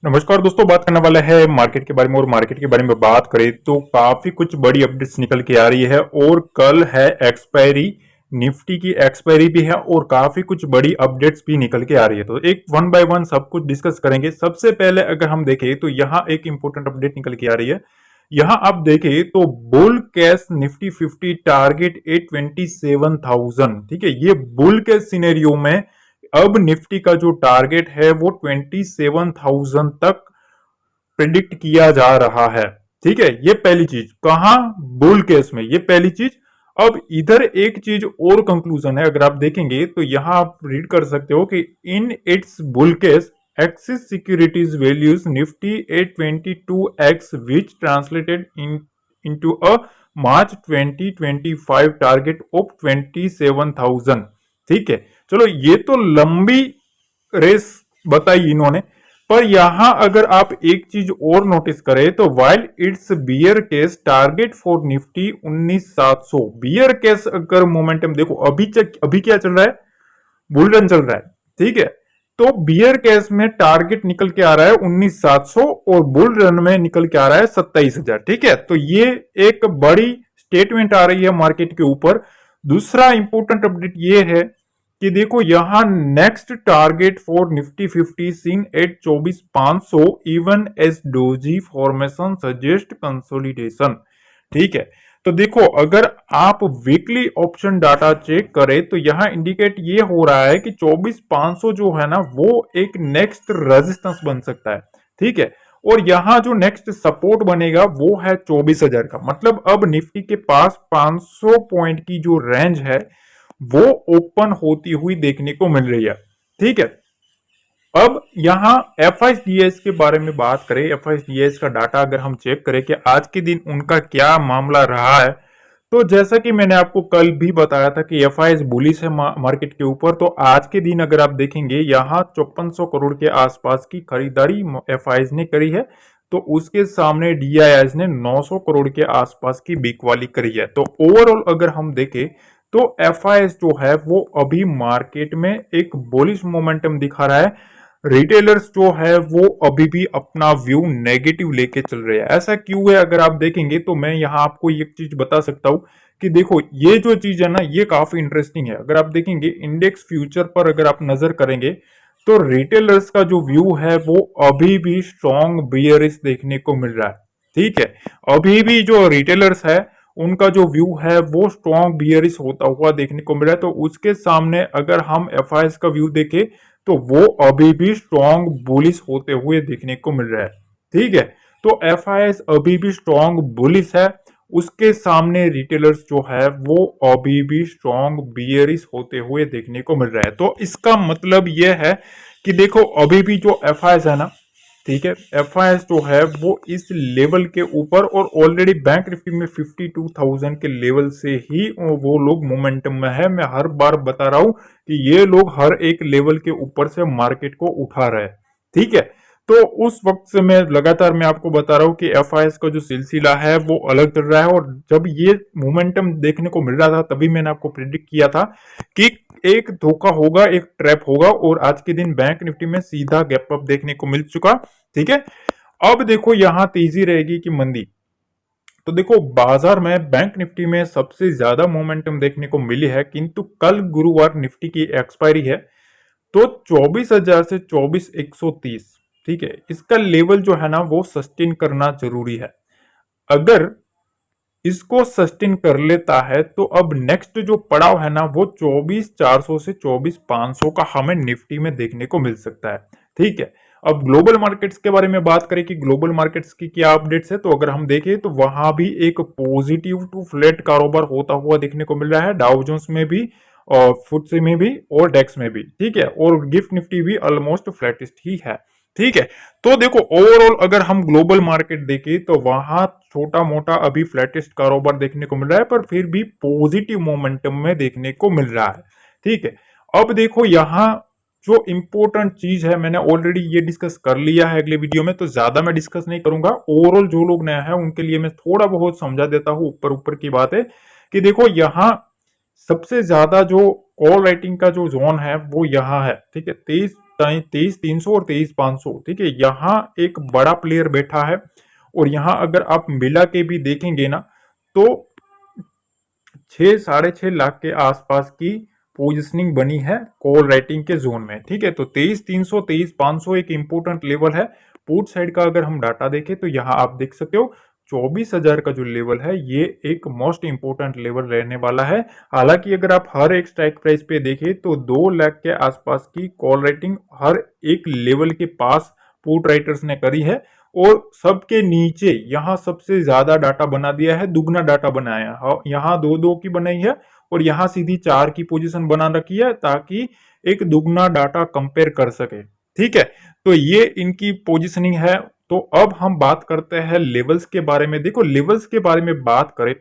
नमस्कार दोस्तों, बात करने वाला है मार्केट के बारे में। और मार्केट के बारे में बात करें तो काफी कुछ बड़ी अपडेट्स निकल के आ रही है और कल है एक्सपायरी। निफ्टी की एक्सपायरी भी है और काफी कुछ बड़ी अपडेट्स भी निकल के आ रही है, तो एक वन बाय वन सब कुछ डिस्कस करेंगे। सबसे पहले अगर हम देखें तो यहाँ एक इंपॉर्टेंट अपडेट निकल के आ रही है। यहाँ आप देखें तो बुल कैश निफ्टी 50 टारगेट 827,000। ठीक है, ये बुल कैश सिनेरियो में अब निफ्टी का जो टारगेट है वो 27,000 तक प्रिडिक्ट किया जा रहा है। ठीक है, ये पहली चीज। कहां? बुल केस में, ये पहली चीज। अब इधर एक चीज और कंक्लूजन है, अगर आप देखेंगे तो यहां आप रीड कर सकते हो कि in its bull case axis securities values Nifty 822x which translated into a March 2025 target of 27,000। ठीक है, चलो ये तो लंबी रेस बताई इन्होंने, पर यहां अगर आप एक चीज और नोटिस करें तो while it's bear case target for Nifty 19,700। Bear case अगर मोमेंटम देखो, अभी क्या चल रहा है? बुल रन चल रहा है। ठीक है, तो बियर केस में टारगेट निकल के आ रहा है 19,700 और बुल रन में निकल के आ रहा है 27,000। ठीक है, तो ये एक बड़ी स्टेटमेंट आ रही है मार्केट के ऊपर। दूसरा इंपॉर्टेंट अपडेट ये है कि देखो यहां next target for Nifty 50 seen at 24,500 even as doji formation suggest consolidation. ठीक है, तो देखो अगर आप वीकली ऑप्शन डाटा चेक करें तो यहां इंडिकेट ये हो रहा है कि 24,500 जो है ना वो एक नेक्स्ट रेजिस्टेंस बन सकता है। ठीक है, और यहां जो नेक्स्ट सपोर्ट बनेगा वो है 24,000 का। मतलब अब निफ्टी के पास 500 पॉइंट की जो रेंज है वो ओपन होती हुई देखने को मिल रही है। ठीक है, अब यहां एफआईडीएस के बारे में बात करें। एफआईडीएस का डाटा अगर हम चेक करें कि आज के दिन उनका क्या मामला रहा है, तो जैसा कि मैंने आपको कल भी बताया था कि एफआईएस बुलिश है मार्केट के ऊपर, तो आज के दिन अगर आप देखेंगे यहां 5400 करोड़ के आसपास की खरीदारी एफआईएस ने करी है, तो उसके सामने डीआईआईएस ने 900 करोड़ के आसपास की बिकवाली करी है। तो ओवरऑल अगर हम देखें तो एफआईएस जो है वो अभी मार्केट में एक बुलिश मोमेंटम दिखा रहा है। रिटेलर्स जो है वो अभी भी अपना व्यू नेगेटिव लेके चल रहे हैं। ऐसा क्यों है? अगर आप देखेंगे तो मैं यहां आपको एक चीज बता सकता हूं कि देखो ये जो चीज है ना ये काफी इंटरेस्टिंग है। अगर आप देखेंगे इंडेक्स फ्यूचर पर अगर आप नजर करेंगे तो रिटेलर्स का जो व्यू है वो अभी भी स्ट्रॉन्ग बियरिश देखने को मिल रहा है। ठीक है, अभी भी जो रिटेलर्स है उनका जो व्यू है वो स्ट्रॉन्ग बियरिश होता हुआ देखने को मिल रहा है। तो उसके सामने अगर हम एफआईएस का व्यू देखें तो वो अभी भी स्ट्रॉन्ग बुलिश होते हुए देखने को मिल रहा है। ठीक है, तो एफआईएस अभी भी स्ट्रॉन्ग बुलिश है, उसके सामने रिटेलर्स जो है वो अभी भी स्ट्रॉन्ग बियरिश होते हुए देखने को मिल रहा है। तो इसका मतलब यह है कि देखो अभी भी जो एफआईएस है ना, ठीक है, एफआईएस जो है वो इस लेवल के ऊपर और ऑलरेडी बैंक निफ्टी में 52,000 के लेवल से ही वो लोग मोमेंटम में है। मैं हर बार बता रहा हूं कि ये लोग हर एक लेवल के ऊपर से मार्केट को उठा रहे हैं। ठीक है, तो उस वक्त से मैं आपको बता रहा हूं कि एफआईएस का जो सिलसिला है वो अलग चल रहा है। और जब ये मोमेंटम देखने को मिल रहा था तभी मैंने आपको प्रिडिक्ट किया था कि एक धोखा होगा, एक ट्रैप होगा, और आज के दिन बैंक निफ्टी में सीधा गैप अप देखने को मिल चुका। ठीक है, अब देखो यहां तेजी रहेगी कि मंदी। तो देखो बाजार में बैंक निफ्टी में सबसे ज्यादा मोमेंटम देखने को मिली है, किंतु कल गुरुवार निफ्टी की एक्सपायरी है तो 24,000 से 24,130। ठीक है, इसका लेवल जो है ना वो सस्टेन करना जरूरी है। अगर इसको सस्टेन कर लेता है तो अब नेक्स्ट जो पड़ाव है ना वो 24,400 से 24,500 का हमें निफ्टी में देखने को मिल सकता है। ठीक है, अब ग्लोबल मार्केट्स के बारे में बात करें कि ग्लोबल मार्केट्स की क्या अपडेट्स है, तो अगर हम देखें तो वहां भी एक पॉजिटिव टू फ्लैट कारोबार होता हुआ देखने को मिल रहा है। डाउ जोन्स में भी और फुटसे में भी और डेक्स में भी। ठीक है, और गिफ्ट निफ्टी भी ऑलमोस्ट फ्लैटिस्ट ही है। ठीक है, तो देखो ओवरऑल अगर हम ग्लोबल मार्केट देखें तो वहां छोटा मोटा अभी फ्लैटेस्ट कारोबार देखने को मिल रहा है, पर फिर भी पॉजिटिव मोमेंटम में देखने को मिल रहा है। ठीक है, अब देखो यहां जो इंपॉर्टेंट चीज है मैंने ऑलरेडी ये डिस्कस कर लिया है अगले वीडियो में, तो ज्यादा मैं डिस्कस नहीं करूंगा। ओवरऑल जो लोग नया है उनके लिए मैं थोड़ा बहुत समझा देता हूं। ऊपर ऊपर की बात है कि देखो यहां सबसे ज्यादा जो कॉल राइटिंग का जो जोन है वो यहाँ है। ठीक है, बताएं 23,300 और 23,500। ठीक है, यहाँ एक बड़ा प्लेयर बैठा है और यहाँ अगर आप मिला के भी देखेंगे ना तो 6-6.5 लाख के आसपास की पोजिशनिंग बनी है कॉल राइटिंग के जोन में। ठीक है, तो 23,300 23,500 एक इंपोर्टेंट लेवल है। पुट साइड का अगर हम डाटा देखें तो यहाँ आप देख सकते हो 24,000 का जो लेवल है ये एक मोस्ट इंपोर्टेंट लेवल रहने वाला है। हालांकि अगर आप हर एक स्ट्राइक प्राइस पे देखें तो 2 लाख के आसपास की कॉल राइटिंग हर एक लेवल के पास पुट राइटर्स ने करी है और सबके नीचे यहाँ सबसे ज्यादा डाटा बना दिया है, दुगना डाटा बनाया है। यहाँ 2-2 की बनाई है और यहाँ सीधी 4 की पोजीशन बना रखी है ताकि एक दुगना डाटा कंपेयर कर सके। ठीक है, तो ये इनकी पोजीशनिंग है। तो अब हम बात करते हैं लेवल्स के बारे में। देखो लेवल्स के बारे में बात करें,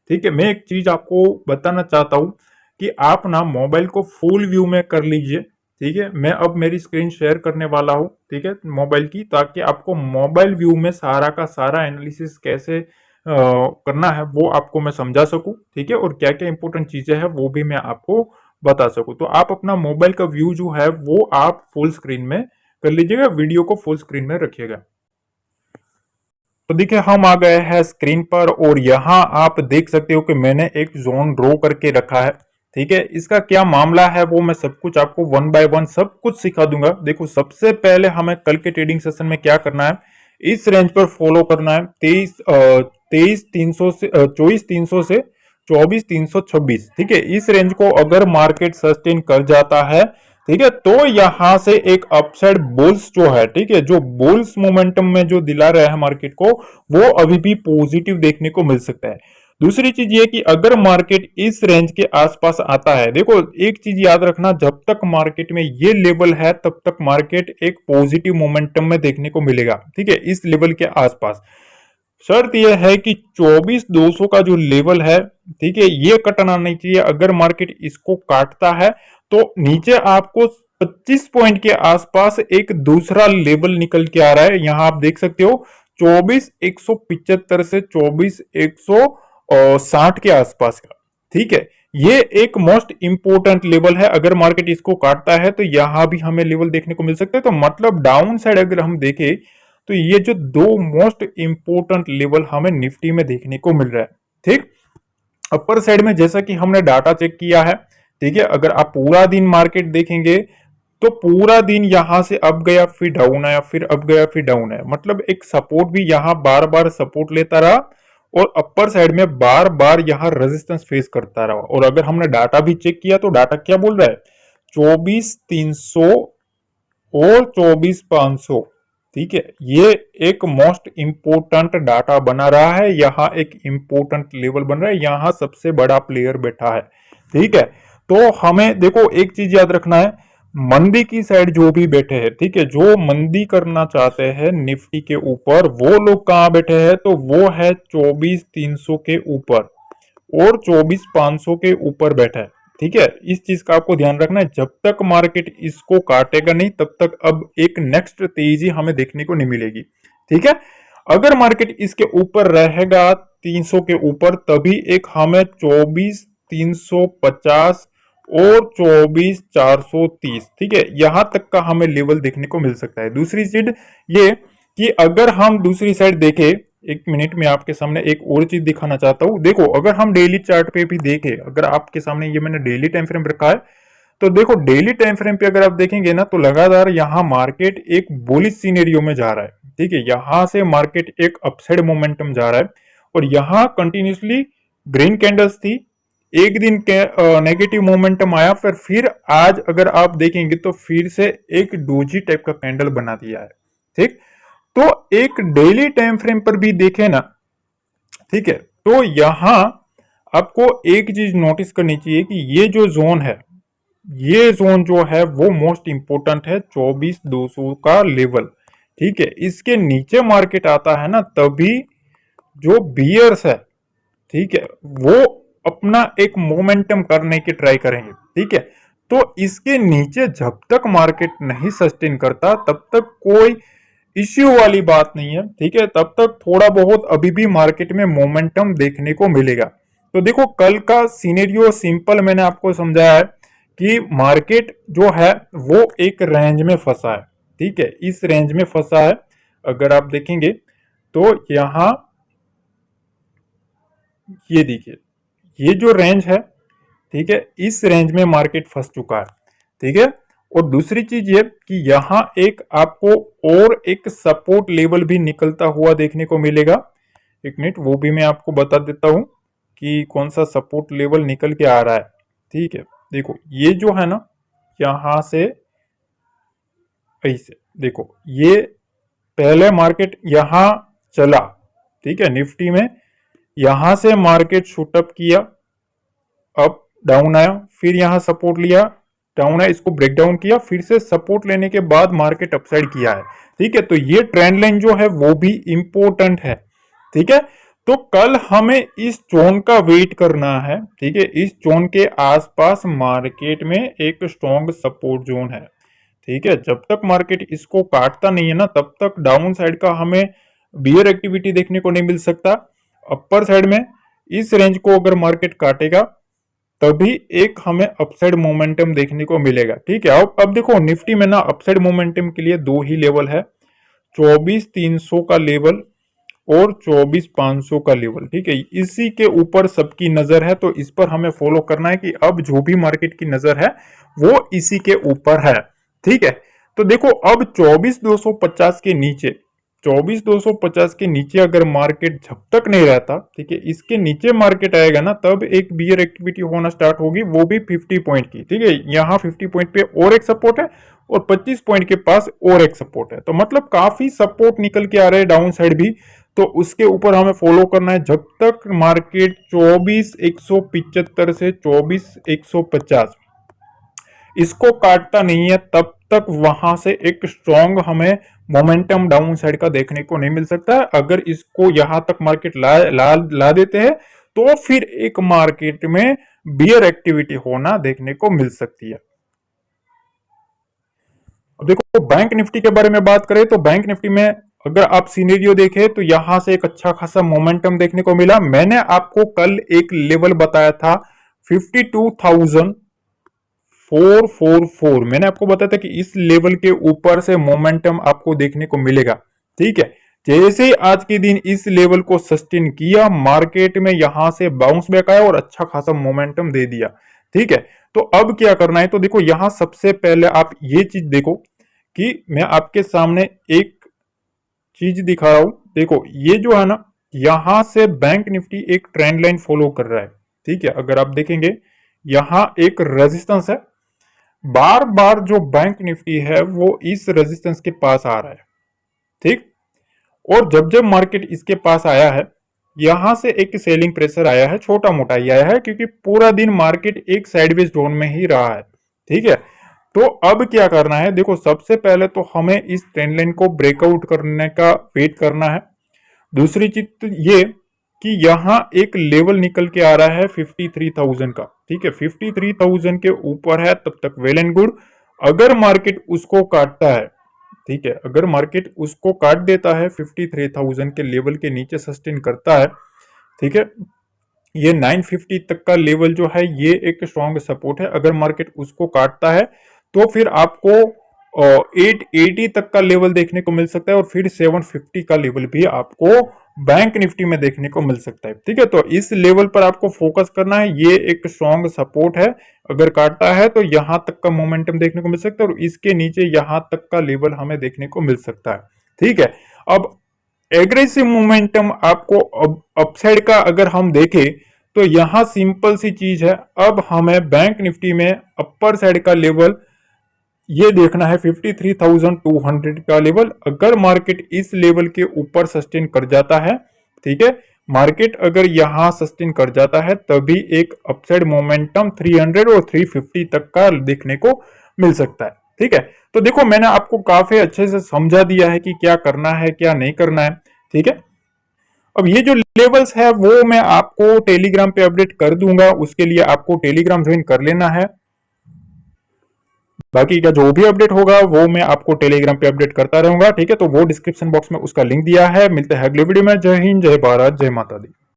ठीक है, मैं एक चीज आपको बताना चाहता हूं कि आप ना मोबाइल को फुल व्यू में कर लीजिए। ठीक है, मैं अब मेरी स्क्रीन शेयर करने वाला हूं, ठीक है, मोबाइल की, ताकि आपको मोबाइल व्यू में सारा का सारा एनालिसिस कैसे करना है वो आपको मैं समझा सकूं। ठीक है, और क्या क्या इंपॉर्टेंट चीजें हैं वो भी मैं आपको बता सकूं। तो आप अपना मोबाइल का व्यू जो है वो आप फुल स्क्रीन में कर लीजिएगा, वीडियो को फुल स्क्रीन में रखिएगा। तो देखिए हम आ गए हैं स्क्रीन पर और यहाँ आप देख सकते हो कि मैंने एक जोन ड्रॉ करके रखा है। ठीक है, इसका क्या मामला है वो मैं सब कुछ आपको 1 बाय 1 सब कुछ सिखा दूंगा। देखो सबसे पहले हमें कल के ट्रेडिंग सेशन में क्या करना है, इस रेंज पर फॉलो करना है 23,300 से 24,300 से 24,326। ठीक है, इस रेंज को अगर मार्केट सस्टेन कर जाता है, ठीक है, तो यहां से एक अपसाइड बुल्स जो है, ठीक है, जो बुल्स मोमेंटम में जो दिला रहा है मार्केट को, वो अभी भी पॉजिटिव देखने को मिल सकता है। दूसरी चीज ये कि अगर मार्केट इस रेंज के आसपास आता है, देखो एक चीज याद रखना, जब तक मार्केट में ये लेवल है तब तक मार्केट एक पॉजिटिव मोमेंटम में देखने को मिलेगा। ठीक है, इस लेवल के आसपास शर्त यह है कि 24,200 का जो लेवल है, ठीक है, ये कटना नहीं चाहिए। अगर मार्केट इसको काटता है तो नीचे आपको 25 पॉइंट के आसपास एक दूसरा लेवल निकल के आ रहा है। यहां आप देख सकते हो 24,175 से 24,160 के आसपास का। ठीक है, ये एक मोस्ट इंपोर्टेंट लेवल है। अगर मार्केट इसको काटता है तो यहां भी हमें लेवल देखने को मिल सकता है। तो मतलब डाउन साइड अगर हम देखें तो ये जो दो मोस्ट इंपोर्टेंट लेवल हमें निफ्टी में देखने को मिल रहा है। ठीक, अपर साइड में जैसा कि हमने डाटा चेक किया है, ठीक है, अगर आप पूरा दिन मार्केट देखेंगे तो पूरा दिन यहां से अप गया फिर डाउन आया, फिर अप गया फिर डाउन आया, मतलब एक सपोर्ट भी यहां बार बार सपोर्ट लेता रहा और अपर साइड में बार बार यहां रेजिस्टेंस फेस करता रहा। और अगर हमने डाटा भी चेक किया तो डाटा क्या बोल रहा है, 24,300 और 24,500। ठीक है, ये एक मोस्ट इंपोर्टेंट डाटा बना रहा है, यहाँ एक इंपोर्टेंट लेवल बन रहा है, यहाँ सबसे बड़ा प्लेयर बैठा है। ठीक है, तो हमें देखो एक चीज याद रखना है, मंदी की साइड जो भी बैठे हैं, ठीक है, जो मंदी करना चाहते हैं निफ्टी के ऊपर, वो लोग कहां बैठे हैं, तो वो है 24,300 के ऊपर और 24,500 के ऊपर बैठा है। ठीक है, इस चीज का आपको ध्यान रखना है, जब तक मार्केट इसको काटेगा नहीं तब तक अब एक नेक्स्ट तेजी हमें देखने को नहीं मिलेगी। ठीक है, अगर मार्केट इसके ऊपर रहेगा 300 के ऊपर, तभी एक हमें 24,350 और 24,430, ठीक है, यहां तक का हमें लेवल देखने को मिल सकता है। दूसरी चीज ये कि अगर हम दूसरी साइड देखें, एक मिनट में आपके सामने एक और चीज दिखाना चाहता हूं। देखो अगर हम डेली चार्ट पे भी देखें, अगर आपके सामने ये मैंने डेली टाइम फ्रेम रखा है, तो देखो डेली टाइम फ्रेम पे अगर आप देखेंगे ना तो लगातार यहाँ मार्केट एक बुलिश सिनेरियो में जा रहा है। ठीक है, यहां से मार्केट एक अपसाइड मोमेंटम जा रहा है और यहाँ कंटिन्यूसली ग्रीन कैंडल्स थी, एक दिन के नेगेटिव मोमेंटम आया, फिर आज अगर आप देखेंगे तो फिर से एक डोजी टाइप का कैंडल बना दिया है। ठीक, तो एक डेली टाइम फ्रेम पर भी देखें ना, ठीक है, तो यहां आपको एक चीज नोटिस करनी चाहिए कि ये जो जोन है, ये जोन जो है वो मोस्ट इंपोर्टेंट है, 24,200 का लेवल। ठीक है, इसके नीचे मार्केट आता है ना तभी जो बियर्स है, ठीक है, वो अपना एक मोमेंटम करने की ट्राई करेंगे। ठीक है, तो इसके नीचे जब तक मार्केट नहीं सस्टेन करता तब तक कोई इश्यू वाली बात नहीं है। ठीक है, तब तक थोड़ा बहुत अभी भी मार्केट में मोमेंटम देखने को मिलेगा। तो देखो कल का सिनेरियो सिंपल मैंने आपको समझाया है कि मार्केट जो है वो एक रेंज में फंसा है। ठीक है, इस रेंज में फंसा है। अगर आप देखेंगे तो यहां ये देखिए, ये जो रेंज है, ठीक है, इस रेंज में मार्केट फंस चुका है। ठीक है, और दूसरी चीज ये कि यहां एक आपको और एक सपोर्ट लेवल भी निकलता हुआ देखने को मिलेगा। एक मिनट, वो भी मैं आपको बता देता हूं कि कौन सा सपोर्ट लेवल निकल के आ रहा है। ठीक है, देखो ये जो है ना, यहां से ऐसे देखो, ये पहले मार्केट यहां चला, ठीक है, निफ्टी में यहां से मार्केट शूटअप किया, अप डाउन आया, फिर यहां सपोर्ट लिया, डाउन है, इसको ब्रेक डाउन किया, फिर से सपोर्ट लेने के बाद मार्केट अपसाइड किया है। ठीक है, तो ये ट्रेंड लाइन जो है वो भी इंपॉर्टेंट है। ठीक है, तो कल हमें इस जोन का वेट करना है। ठीक है, इस जोन के आसपास मार्केट में एक स्ट्रॉन्ग सपोर्ट जोन है। ठीक है, जब तक मार्केट इसको काटता नहीं है ना, तब तक डाउन साइड का हमें बियर एक्टिविटी देखने को नहीं मिल सकता। अपर साइड में इस रेंज को अगर मार्केट काटेगा तभी एक हमें अपसाइड मोमेंटम देखने को मिलेगा। ठीक है, अब देखो निफ्टी में ना अपसाइड मोमेंटम के लिए दो ही लेवल है, 24,300 का लेवल और 24,500 का लेवल। ठीक है, इसी के ऊपर सबकी नजर है, तो इस पर हमें फॉलो करना है कि अब जो भी मार्केट की नजर है वो इसी के ऊपर है। ठीक है, तो देखो अब 24,250 के नीचे, 24,250 के नीचे अगर मार्केट जब तक नहीं रहता, ठीक है, इसके नीचे मार्केट आएगा ना, तब एक बियर एक्टिविटी होना स्टार्ट होगी, वो भी 50 पॉइंट की। ठीक है, यहाँ 50 पॉइंट पे और एक सपोर्ट है और 25 पॉइंट के पास और एक सपोर्ट है, तो मतलब काफी सपोर्ट निकल के आ रहे हैं डाउन साइड भी। तो उसके ऊपर हमें फॉलो करना है जब तक मार्केट 24,175 से 24,150 इसको काटता नहीं है, तब तक वहां से एक स्ट्रॉन्ग हमें मोमेंटम डाउन साइड का देखने को नहीं मिल सकता है। अगर इसको यहां तक मार्केट ला देते हैं तो फिर एक मार्केट में बियर एक्टिविटी होना देखने को मिल सकती है। अब देखो बैंक निफ्टी के बारे में बात करें तो बैंक निफ्टी में अगर आप सिनेरियो देखें तो यहां से एक अच्छा खासा मोमेंटम देखने को मिला। मैंने आपको कल एक लेवल बताया था 52,444, मैंने आपको बताया था कि इस लेवल के ऊपर से मोमेंटम आपको देखने को मिलेगा। ठीक है, जैसे आज के दिन इस लेवल को सस्टेन किया, मार्केट में यहां से बाउंस बैक आया और अच्छा खासा मोमेंटम दे दिया। ठीक है, तो अब क्या करना है, तो देखो यहां सबसे पहले आप ये चीज देखो कि मैं आपके सामने एक चीज दिखा रहा हूं। देखो ये जो है ना, यहां से बैंक निफ्टी एक ट्रेंड लाइन फॉलो कर रहा है। ठीक है, अगर आप देखेंगे यहां एक रेजिस्टेंस है, बार बार जो बैंक निफ्टी है वो इस रेजिस्टेंस के पास आ रहा है। ठीक, और जब जब मार्केट इसके पास आया है, यहां से एक सेलिंग प्रेशर आया है, छोटा मोटा ही आया है, क्योंकि पूरा दिन मार्केट एक साइडवेज जोन में ही रहा है। ठीक है, तो अब क्या करना है, देखो सबसे पहले तो हमें इस ट्रेंड लाइन को ब्रेकआउट करने का वेट करना है। दूसरी चीज तो ये कि यहां एक लेवल निकल के आ रहा है 53,000 का। ठीक है, 53,000 के ऊपर है तब तक वेल एंड गुड। अगर मार्केट उसको काटता है, ठीक है, अगर मार्केट उसको काट देता है, 53,000 के लेवल के नीचे सस्टेन करता है, ठीक है, ये 950 तक का लेवल जो है ये एक स्ट्रॉन्ग सपोर्ट है। अगर मार्केट उसको काटता है तो फिर आपको 880 तक का लेवल देखने को मिल सकता है और फिर 750 का लेवल भी आपको बैंक निफ्टी में देखने को मिल सकता है। ठीक है, तो इस लेवल पर आपको फोकस करना है, ये एक स्ट्रॉन्ग सपोर्ट है। अगर काटता है तो यहां तक का मोमेंटम देखने को मिल सकता है और इसके नीचे यहां तक का लेवल हमें देखने को मिल सकता है। ठीक है, अब एग्रेसिव मोमेंटम आपको अपसाइड का अगर हम देखें तो यहां सिंपल सी चीज है, अब हमें बैंक निफ्टी में अपर साइड का लेवल ये देखना है 53,200 का लेवल। अगर मार्केट इस लेवल के ऊपर सस्टेन कर जाता है, ठीक है, मार्केट अगर यहां सस्टेन कर जाता है तभी एक अपसाइड मोमेंटम 300 और 350 तक का देखने को मिल सकता है। ठीक है, तो देखो मैंने आपको काफी अच्छे से समझा दिया है कि क्या करना है क्या नहीं करना है। ठीक है, अब ये जो लेवल्स है वो मैं आपको टेलीग्राम पे अपडेट कर दूंगा, उसके लिए आपको टेलीग्राम ज्वाइन कर लेना है। बाकी का जो भी अपडेट होगा वो मैं आपको टेलीग्राम पे अपडेट करता रहूंगा। ठीक है, तो वो डिस्क्रिप्शन बॉक्स में उसका लिंक दिया है। मिलते हैं अगले वीडियो में। जय हिंद, जय भारत, जय माता दी।